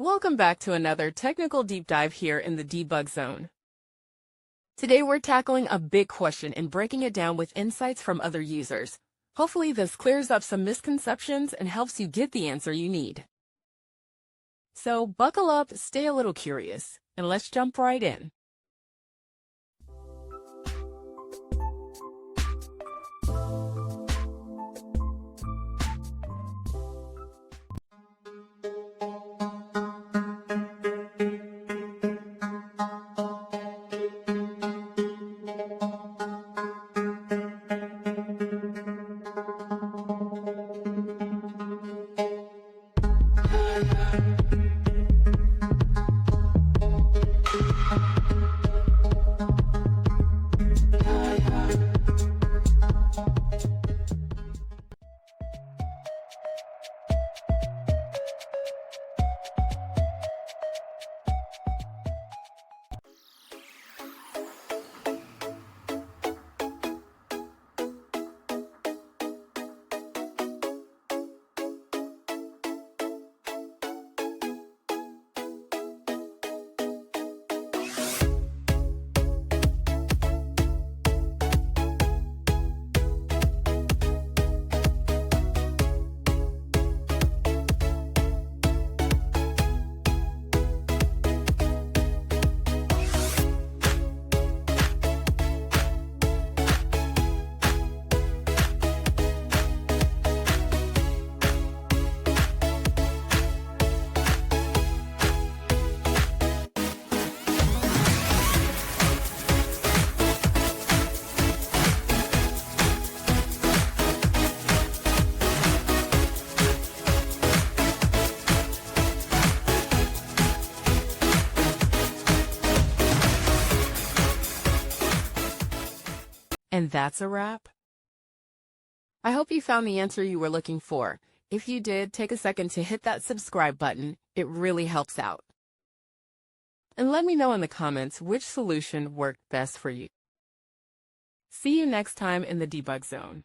Welcome back to another technical deep dive here in the debug zone. Today we're tackling a big question and breaking it down with insights from other users. Hopefully this clears up some misconceptions and helps you get the answer you need. So buckle up, stay a little curious, and let's jump right in. And that's a wrap. I hope you found the answer you were looking for. If you did, take a second to hit that subscribe button. It really helps out. And let me know in the comments which solution worked best for you. See you next time in the debug zone.